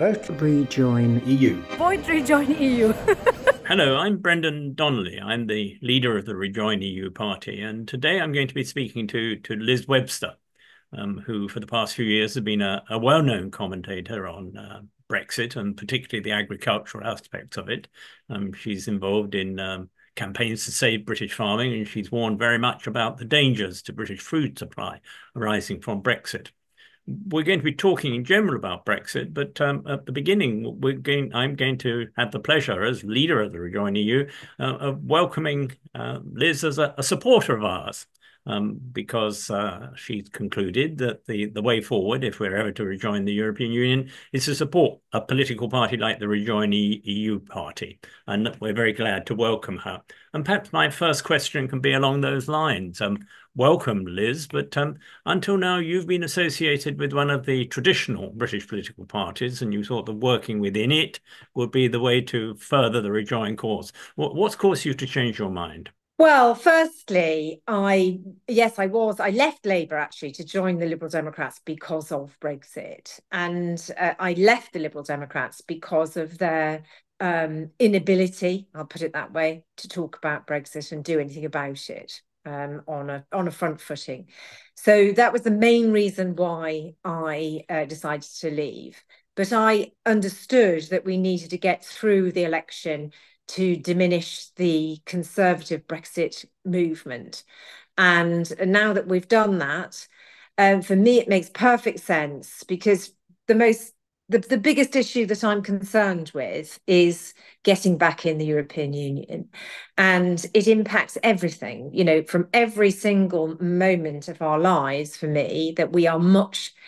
Vote Rejoin EU. Vote Rejoin EU. Hello, I'm Brendan Donnelly. I'm the leader of the Rejoin EU Party, and today I'm going to be speaking to Liz Webster, who for the past few years has been a well-known commentator on Brexit and particularly the agricultural aspects of it. She's involved in campaigns to save British farming, and she's warned very much about the dangers to British food supply arising from Brexit. We're going to be talking in general about Brexit, but at the beginning, I'm going to have the pleasure, as leader of the Rejoin EU, of welcoming Liz as a supporter of ours, because she's concluded that the way forward, if we're ever to rejoin the European Union, is to support a political party like the Rejoin EU Party, and we're very glad to welcome her. And perhaps my first question can be along those lines. Welcome, Liz, but until now you've been associated with one of the traditional British political parties, and you thought that working within it would be the way to further the Rejoin cause. What's caused you to change your mind? Well, firstly, I left Labour actually to join the Liberal Democrats because of Brexit. And I left the Liberal Democrats because of their inability, I'll put it that way, to talk about Brexit and do anything about it. On a front footing. So that was the main reason why I decided to leave. But I understood that we needed to get through the election to diminish the Conservative Brexit movement. And now that we've done that, for me, it makes perfect sense because the biggest issue that I'm concerned with is getting back in the European Union. And it impacts everything, from every single moment of our lives for me, that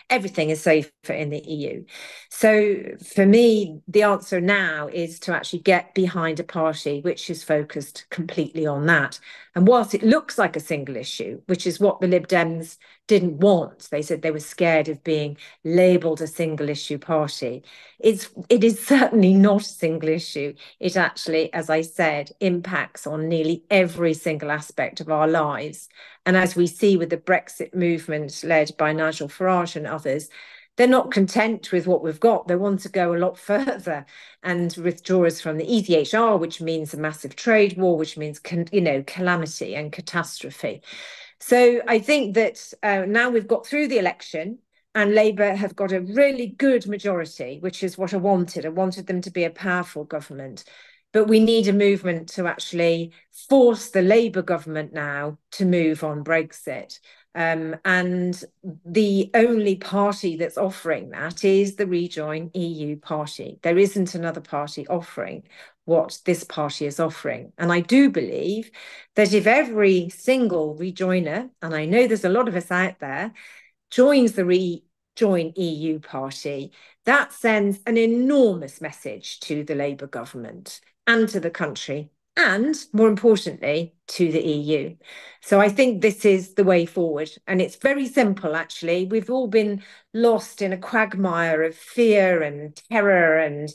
everything is safer in the EU. So for me, the answer now is to actually get behind a party which is focused completely on that. And whilst it looks like a single issue, which is what the Lib Dems didn't want, they said they were scared of being labelled a single issue party. It is certainly not a single issue. It actually, as I said, impacts on nearly every single aspect of our lives. And as we see with the Brexit movement led by Nigel Farage and others, they're not content with what we've got. They want to go a lot further and withdraw us from the ETHR, which means a massive trade war, which means, calamity and catastrophe. So I think that now we've got through the election and Labour have got a really good majority, which is what I wanted. I wanted them to be a powerful government. But we need a movement to actually force the Labour government now to move on Brexit. And the only party that's offering that is the Rejoin EU Party. There isn't another party offering what this party is offering. And I do believe that if every single rejoiner, and I know there's a lot of us out there, joins the Rejoin EU Party, that sends an enormous message to the Labour government and to the country, and more importantly, to the EU. So I think this is the way forward. And it's very simple, actually. We've all been lost in a quagmire of fear and terror and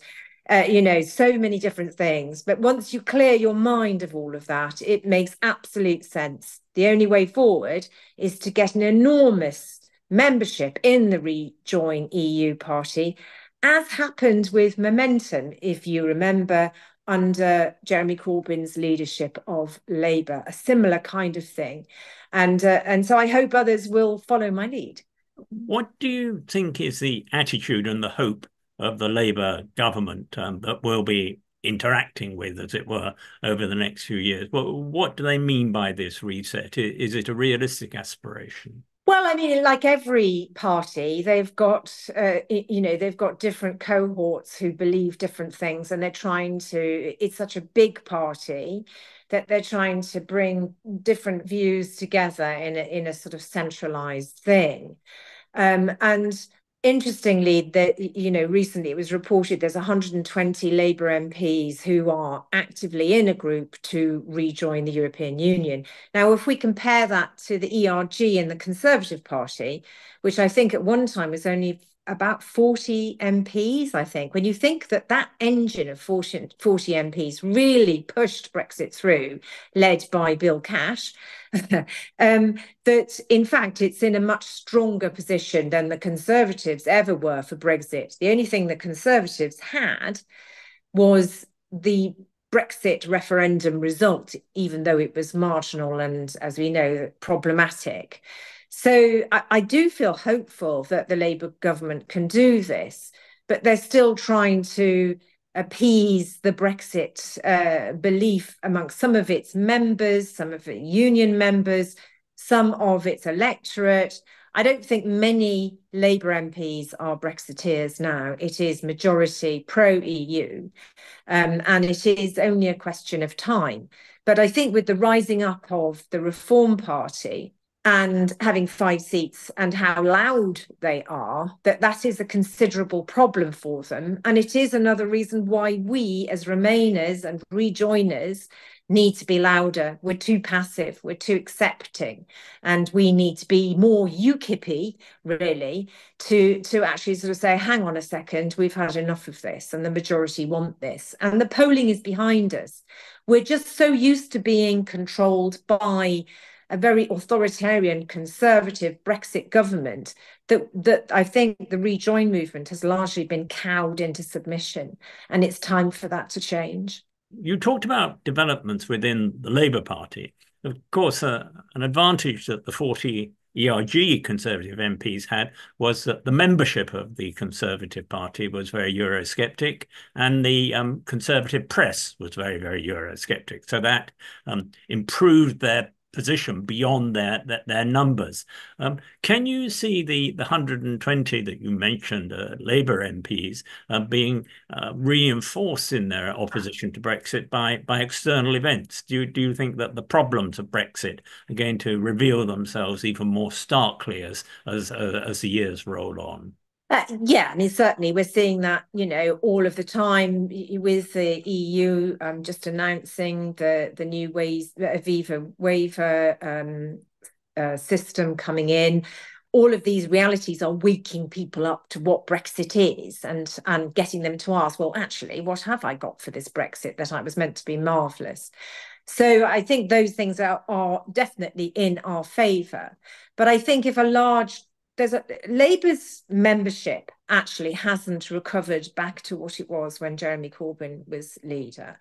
so many different things. But once you clear your mind of all of that, it makes absolute sense. The only way forward is to get an enormous membership in the Rejoin EU Party, as happened with Momentum, if you remember, under Jeremy Corbyn's leadership of Labour, a similar kind of thing. And so I hope others will follow my lead. What do you think is the attitude and the hope of the Labour government that we'll be interacting with, as it were, over the next few years? What do they mean by this reset? Is it a realistic aspiration? Well, I mean, like every party, they've got different cohorts who believe different things, and they're trying to. It's such a big party that they're trying to bring different views together in a sort of centralized thing. And interestingly, recently it was reported there's 120 Labour MPs who are actively in a group to rejoin the European Union. Now, if we compare that to the ERG and the Conservative Party, which I think at one time was only about 40 MPs, I think. When you think that that engine of 40 MPs really pushed Brexit through, led by Bill Cash, that in fact it's in a much stronger position than the Conservatives ever were for Brexit. The only thing the Conservatives had was the Brexit referendum result, even though it was marginal and, as we know, problematic. So I do feel hopeful that the Labour government can do this, but they're still trying to appease the Brexit belief amongst some of its members, some of its union members, some of its electorate. I don't think many Labour MPs are Brexiteers now. It is majority pro-EU, and it is only a question of time. But I think with the rising up of the Reform Party and having 5 seats and how loud they are, that is a considerable problem for them. And it is another reason why we as Remainers and rejoiners need to be louder. We're too passive, we're too accepting, and we need to be more UKIP-y, really, to actually sort of say, hang on a second, we've had enough of this, and the majority want this. And the polling is behind us. We're just so used to being controlled by a very authoritarian, conservative Brexit government that I think the Rejoin movement has largely been cowed into submission, and it's time for that to change. You talked about developments within the Labour Party. Of course, an advantage that the 40 ERG Conservative MPs had was that the membership of the Conservative Party was very Eurosceptic, and the Conservative press was very, very Eurosceptic. So that improved their position beyond their numbers. Can you see the 120 that you mentioned, Labour MPs, being reinforced in their opposition to Brexit by external events? Do you think that the problems of Brexit are going to reveal themselves even more starkly as the years roll on? Yeah, I mean, certainly we're seeing that, all of the time with the EU just announcing the new Aviva waiver system coming in. All of these realities are waking people up to what Brexit is and getting them to ask, well, actually, what have I got for this Brexit that I was meant to be marvellous? So I think those things are definitely in our favour. But I think if Labour's membership actually hasn't recovered back to what it was when Jeremy Corbyn was leader.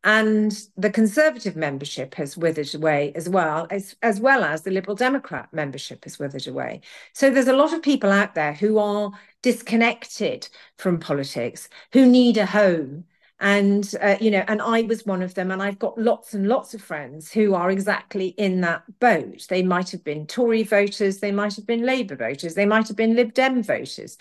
And the Conservative membership has withered away as well as the Liberal Democrat membership has withered away. So there's a lot of people out there who are disconnected from politics, who need a home. And, and I was one of them. And I've got lots and lots of friends who are exactly in that boat. They might have been Tory voters, they might have been Labour voters, they might have been Lib Dem voters.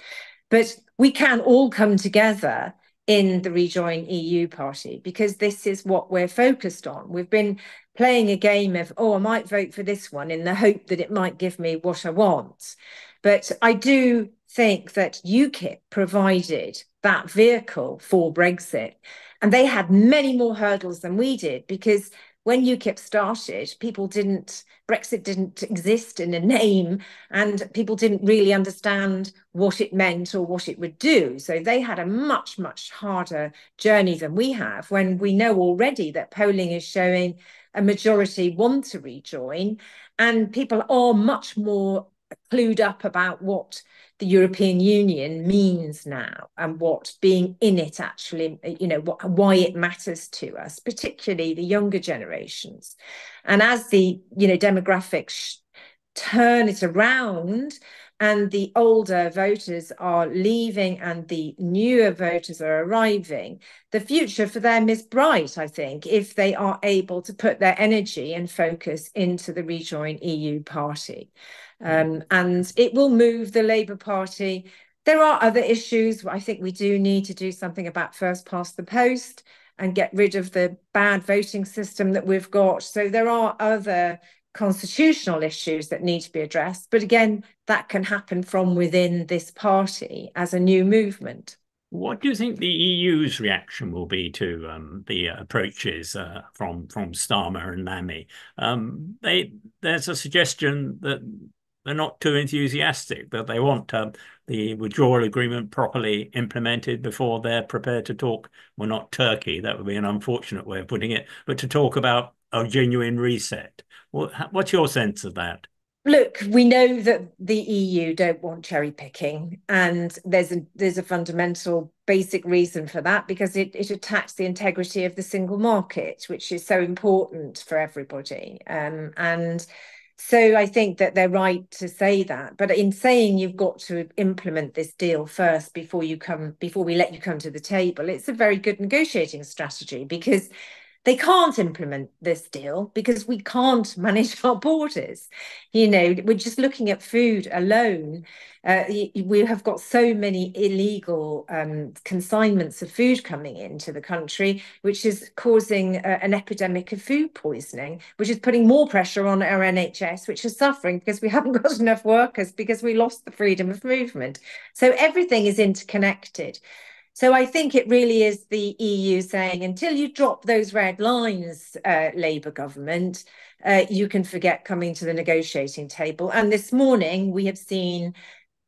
But we can all come together in the Rejoin EU Party, because this is what we're focused on. We've been playing a game of, I might vote for this one in the hope that it might give me what I want. But I do think that UKIP provided that vehicle for Brexit, and they had many more hurdles than we did, because when UKIP started, Brexit didn't exist in a name, and people didn't really understand what it meant or what it would do. So they had a much, much harder journey than we have, when we know already that polling is showing a majority want to rejoin, and people are much more clued up about what the European Union means now and what being in it actually, why it matters to us, particularly the younger generations. And as the, demographics turn it around and the older voters are leaving and the newer voters are arriving, the future for them is bright, I think, if they are able to put their energy and focus into the Rejoin EU Party. And it will move the Labour Party. There are other issues. I think we do need to do something about first past the post and get rid of the bad voting system that we've got. So there are other constitutional issues that need to be addressed. But again, that can happen from within this party as a new movement. What do you think the EU's reaction will be to the approaches from Starmer and Lammy? There's a suggestion that they're not too enthusiastic, that they want the withdrawal agreement properly implemented before they're prepared to talk, well, not Turkey, that would be an unfortunate way of putting it, but to talk about a genuine reset. Well, what's your sense of that? Look, we know that the EU don't want cherry picking, and there's a fundamental basic reason for that, because it attacks the integrity of the single market, which is so important for everybody. And so I think that they're right to say that. But in saying you've got to implement this deal first before we let you come to the table, it's a very good negotiating strategy, because they can't implement this deal because we can't manage our borders. We're just looking at food alone. We have got so many illegal consignments of food coming into the country, which is causing an epidemic of food poisoning, which is putting more pressure on our NHS, which is suffering because we haven't got enough workers, because we lost the freedom of movement. So everything is interconnected. So I think it really is the EU saying, until you drop those red lines, Labour government, you can forget coming to the negotiating table. And this morning, we have seen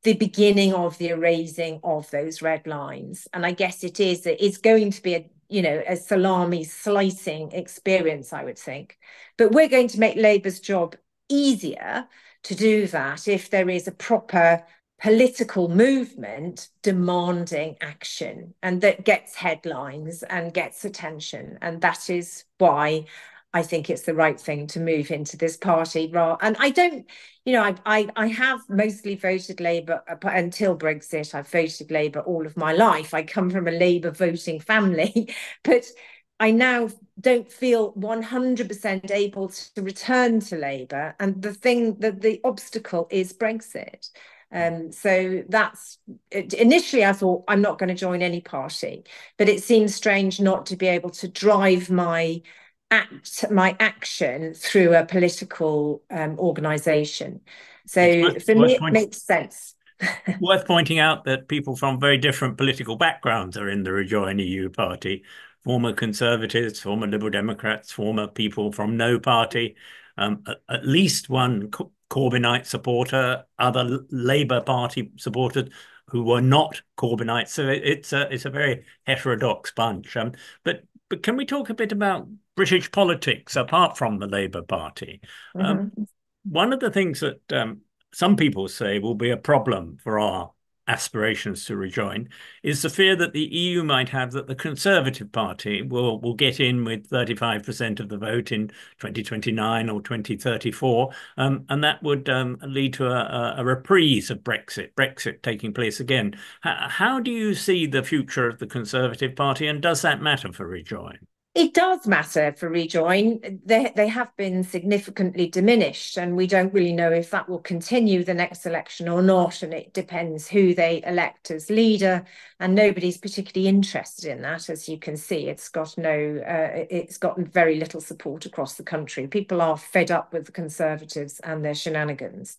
the beginning of the erasing of those red lines. And I guess it's going to be a salami slicing experience, I would think. But we're going to make Labour's job easier to do that if there is a proper political movement demanding action, and that gets headlines and gets attention. And that is why I think it's the right thing to move into this party. And I don't, I have mostly voted Labour until Brexit. I've voted Labour all of my life. I come from a Labour voting family, but I now don't feel 100% able to return to Labour. And the obstacle is Brexit. So that's initially I thought I'm not going to join any party, but it seems strange not to be able to drive my action through a political organisation. So for me, it makes sense. Worth pointing out that people from very different political backgrounds are in the Rejoin EU Party. Former Conservatives, former Liberal Democrats, former people from no party, at least one Corbynite supporter, other Labour Party supporters who were not Corbynites. So it's a very heterodox bunch. But can we talk a bit about British politics apart from the Labour Party? One of the things that some people say will be a problem for our aspirations to rejoin is the fear that the EU might have that the Conservative Party will get in with 35% of the vote in 2029 or 2034, and that would lead to a reprise of Brexit taking place again. How do you see the future of the Conservative Party, and does that matter for Rejoin? It does matter for Rejoin. They have been significantly diminished, and we don't really know if that will continue the next election or not. And it depends who they elect as leader. And nobody's particularly interested in that, as you can see. It's gotten very little support across the country. People are fed up with the Conservatives and their shenanigans.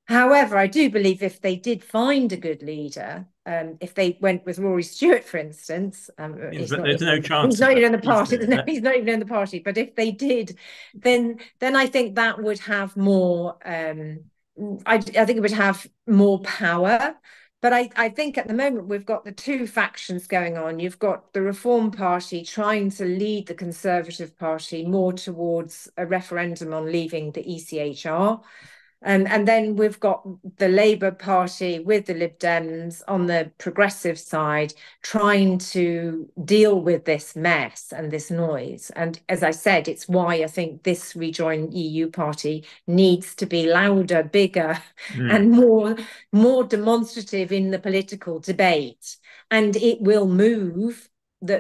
However, I do believe if they did find a good leader, if they went with Rory Stewart, for instance, there's no chance. He's not even in the party. He's not even in the party. But if they did, then I think that would have more. I think it would have more power. But I think at the moment we've got the two factions going on. You've got the Reform Party trying to lead the Conservative Party more towards a referendum on leaving the ECHR. And then we've got the Labour Party with the Lib Dems on the progressive side trying to deal with this mess and this noise. And as I said, it's why I think this Rejoin EU Party needs to be louder, bigger, and more demonstrative in the political debate. And it will move. The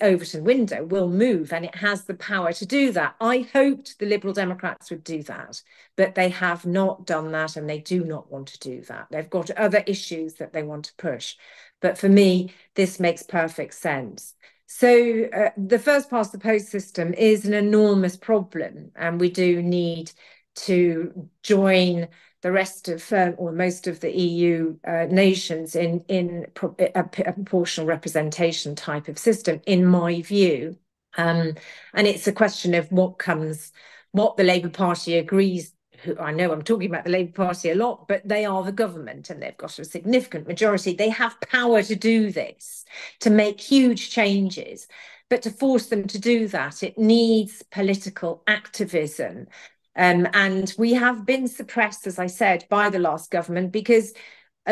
Overton window will move, and it has the power to do that. I hoped the Liberal Democrats would do that, but they have not done that, and they do not want to do that. They've got other issues that they want to push. But for me, this makes perfect sense. So the first past the post system is an enormous problem, and we do need to join the rest of or most of the EU nations in a proportional representation type of system, in my view. And it's a question of what the Labour Party agrees who I know I'm talking about the Labour Party a lot, but they are the government and they've got a significant majority. They have power to do this, to make huge changes. But to force them to do that, it needs political activism. And we have been suppressed, as I said, by the last government, because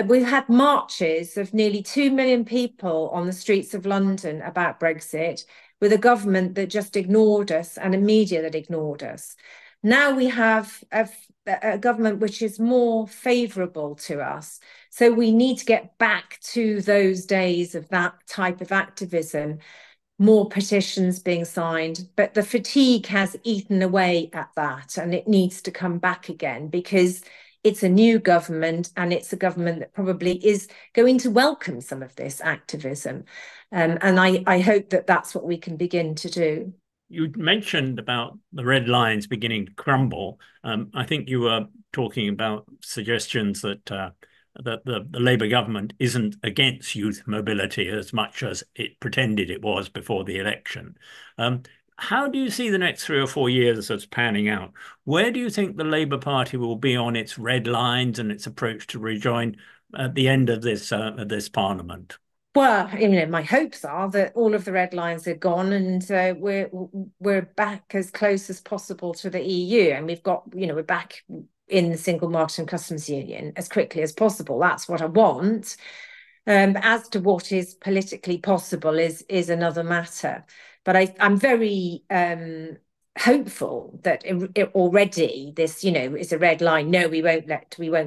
we've had marches of nearly 2 million people on the streets of London about Brexit, with a government that just ignored us and a media that ignored us. Now we have a government which is more favourable to us. So we need to get back to those days of that type of activism, more petitions being signed, but the fatigue has eaten away at that, and it needs to come back again, because it's a new government, and it's a government that probably is going to welcome some of this activism. And I hope that that's what we can begin to do. You mentioned about the red lines beginning to crumble. I think you were talking about suggestions that the Labour government isn't against youth mobility as much as it pretended it was before the election. How do you see the next 3 or 4 years as panning out? Where do you think the Labour Party will be on its red lines and its approach to rejoin at the end of this Parliament? Well, my hopes are that all of the red lines are gone, and we're back as close as possible to the EU, and we're back in the single market and customs union as quickly as possible. That's what I want. As to what is politically possible is another matter. But I'm very hopeful that already this, is a red line. No, we won't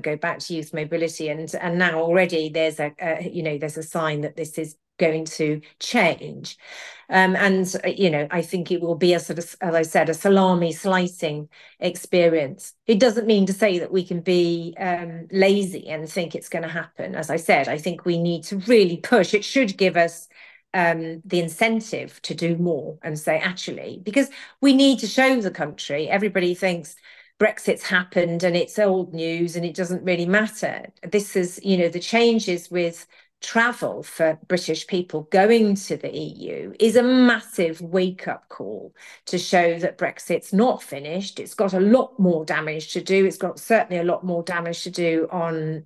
go back to youth mobility, and now already there's a sign that this is going to change. I think it will be a sort of, as I said, a salami slicing experience. It doesn't mean to say that we can be lazy and think it's going to happen. As I said, I think we need to really push. It should give us the incentive to do more and say, actually, because we need to show the country. Everybody thinks Brexit's happened and it's old news and it doesn't really matter. This is, the changes with travel for British people going to the EU is a massive wake-up call to show that Brexit's not finished. It's got a lot more damage to do. It's got certainly a lot more damage to do on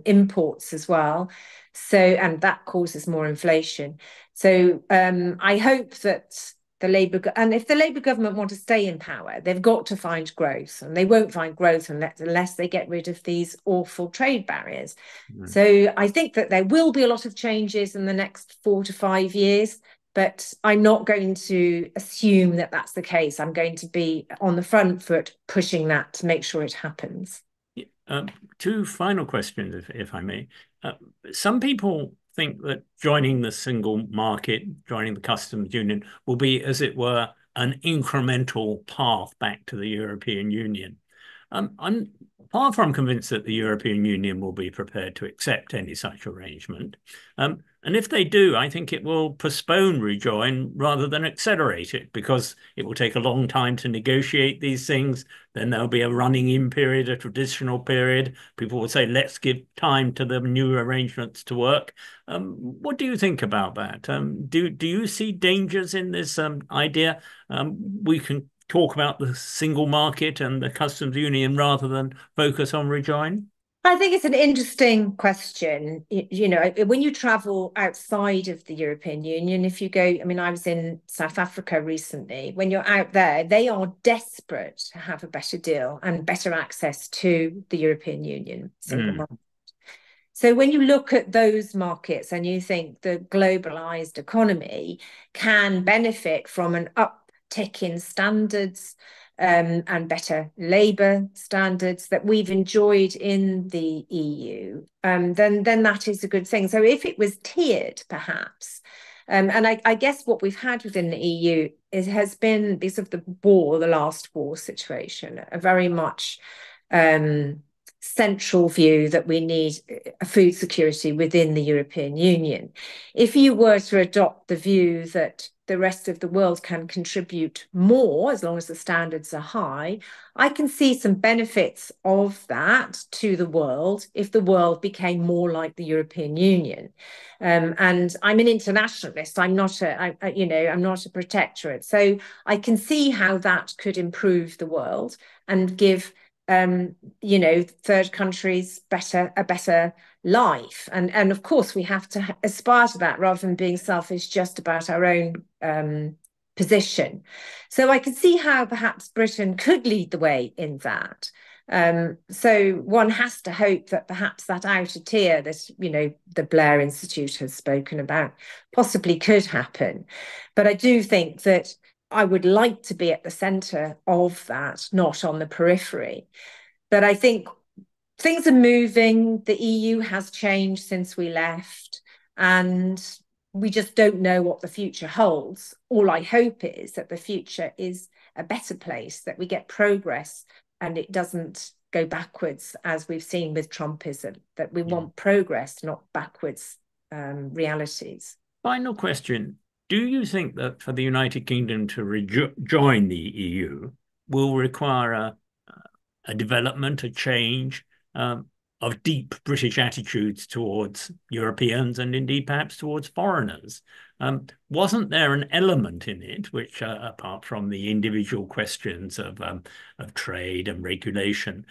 imports as well. So, and that causes more inflation. So I hope that if the Labour government want to stay in power, they've got to find growth, and they won't find growth unless they get rid of these awful trade barriers. So I think that there will be a lot of changes in the next 4 to 5 years, but I'm not going to assume that that's the case. I'm going to be on the front foot pushing that to make sure it happens. 2 final questions, if I may. Some people think that joining the single market, joining the customs union, will be, as it were, an incremental path back to the European Union. I'm far from convinced that the European Union will be prepared to accept any such arrangement. And if they do, I think it will postpone rejoin rather than accelerate it, because it will take a long time to negotiate these things. Then there'll be a running-in period, a traditional period. People will say, let's give time to the new arrangements to work. What do you think about that? Do you see dangers in this idea? We can talk about the single market and the customs union rather than focus on rejoin? I think it's an interesting question. When you travel outside of the European Union, if you go, I was in South Africa recently. When you're out there, they are desperate to have a better deal and better access to the European Union single market. So when you look at those markets and you think the globalized economy can benefit from an uptick in standards, and better labour standards that we've enjoyed in the EU, then that is a good thing. So if it was tiered, perhaps, and I guess what we've had within the EU has been, because of the last war situation, a very much central view that we need food security within the European Union. If you were to adopt the view that the rest of the world can contribute more as long as the standards are high, I can see some benefits of that to the world if the world became more like the European Union. And I'm an internationalist. I'm not a protectorate. So I can see how that could improve the world and give third countries a better life. And of course, we have to aspire to that rather than being selfish just about our own position. So I could see how perhaps Britain could lead the way in that. So one has to hope that perhaps that outer tier that, the Blair Institute has spoken about possibly could happen. But I do think that I would like to be at the centre of that, not on the periphery. But I think things are moving. The EU has changed since we left, and we just don't know what the future holds. All I hope is that the future is a better place, that we get progress and it doesn't go backwards, as we've seen with Trumpism, that we want progress, not backwards realities. Final question. Do you think that for the United Kingdom to rejoin the EU will require a development, a change of deep British attitudes towards Europeans and indeed perhaps towards foreigners? Wasn't there an element in it which, apart from the individual questions of trade and regulation,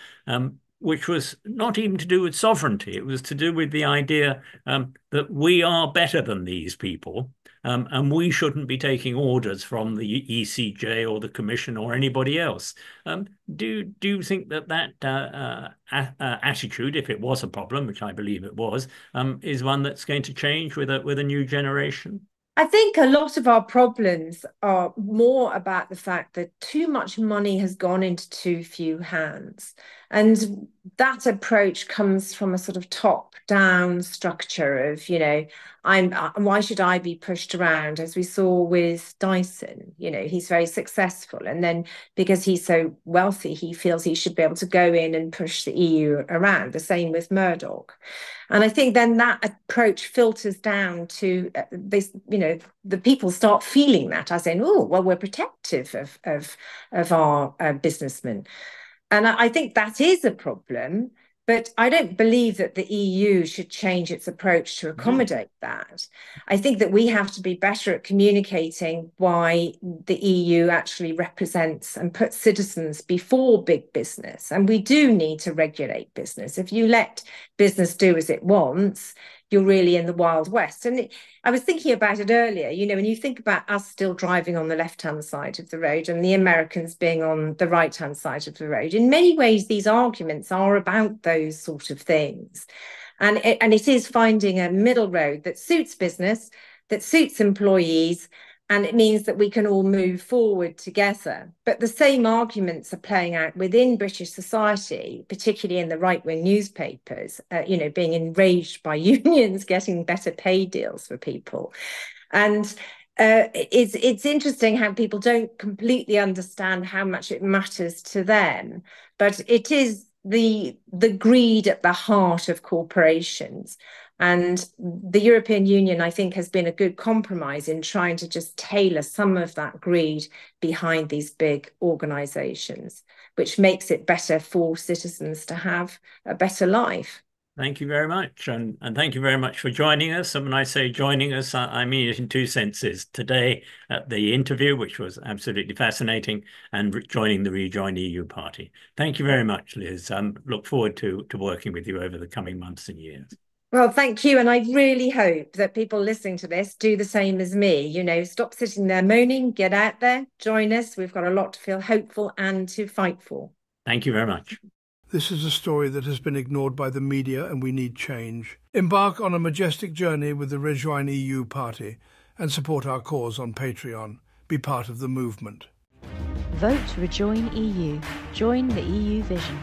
which was not even to do with sovereignty, it was to do with the idea that we are better than these people, and we shouldn't be taking orders from the ECJ or the Commission or anybody else. Do you think that attitude, if it was a problem, which I believe it was, is one that's going to change with a new generation? I think a lot of our problems are more about the fact that too much money has gone into too few hands. And that approach comes from a sort of top-down structure of, why should I be pushed around? As we saw with Dyson, he's very successful. And then because he's so wealthy, he feels he should be able to go in and push the EU around. The same with Murdoch. And I think then that approach filters down to this, the people start feeling that as in, oh, well, we're protective of our businessmen. And I think that is a problem, but I don't believe that the EU should change its approach to accommodate that. I think that we have to be better at communicating why the EU actually represents and puts citizens before big business. And we do need to regulate business. If you let business do as it wants, you're really in the Wild West. And I was thinking about it earlier, when you think about us still driving on the left-hand side of the road and the Americans being on the right-hand side of the road, in many ways, these arguments are about those sort of things. And it is finding a middle road that suits business, that suits employees, and it means that we can all move forward together. But the same arguments are playing out within British society, particularly in the right-wing newspapers, being enraged by unions getting better pay deals for people. And it's interesting how people don't completely understand how much it matters to them. But it is the greed at the heart of corporations. And the European Union, I think, has been a good compromise in trying to just tailor some of that greed behind these big organisations, which makes it better for citizens to have a better life. Thank you very much. And thank you very much for joining us. And when I say joining us, I mean it in two senses. Today at the interview, which was absolutely fascinating, and joining the Rejoin EU Party. Thank you very much, Liz. Look forward to working with you over the coming months and years. Well, thank you. And I really hope that people listening to this do the same as me. Stop sitting there moaning, get out there, join us. We've got a lot to feel hopeful and to fight for. Thank you very much. This is a story that has been ignored by the media, and we need change. Embark on a majestic journey with the Rejoin EU Party and support our cause on Patreon. Be part of the movement. Vote Rejoin EU. Join the EU vision.